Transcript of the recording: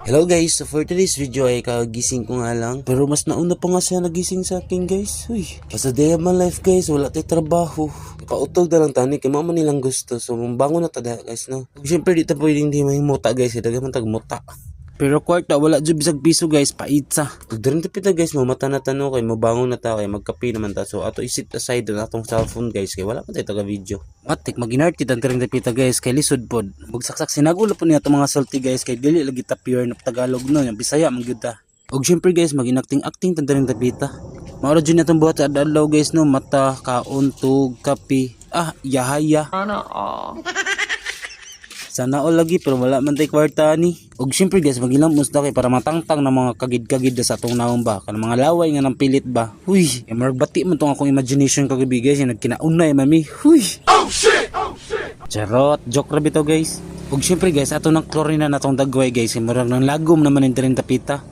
Hello guys, so for today's video ay kagising ko nga lang. Pero mas nauna pa nga siya nagising sa akin guys. Uy, as a day of my life guys, wala tayo trabaho. Ipautog na lang tani, kay mama nilang gusto. So mambangon na tada guys no. Siyempre di ta pwedeng di mahimuta guys, daga man tag muta. Pero kwarta wala jud bisag piso guys, paitsa. Ug diri pita guys, mamata na tano kay mabangon na ta kay magkape naman ta. So ato isit aside na atong cellphone guys kay wala pa tay taga video. Matik maginart kita diri pita guys kay lisod pod. Magsaksak sinagulo po niya atong mga salty guys kay dili lagi ta pure na Tagalog no, yung Bisaya man gyud ta. Ug syempre guys, maginacting-acting ta diri pita. Mauro jud natong buhat sa adlaw guys no, mata, kaon, tug, kape. Yahaya. Sana all lagi pero wala man tay kwarta ni. Og syempre guys, magilamos na kay para matangtang na mga kagid-kagid sa atong naong ba. Kanang mga laway nga nang pilit ba. Huy, magbati man tong akong imagination kagabi guys, yung nagkinaunay mami. Huy. Oh shit. Charot, joke ra bitaw guys. Og syempre guys, ato nang klorina natong dagway guys, murag nang lagom naman in diri tapita.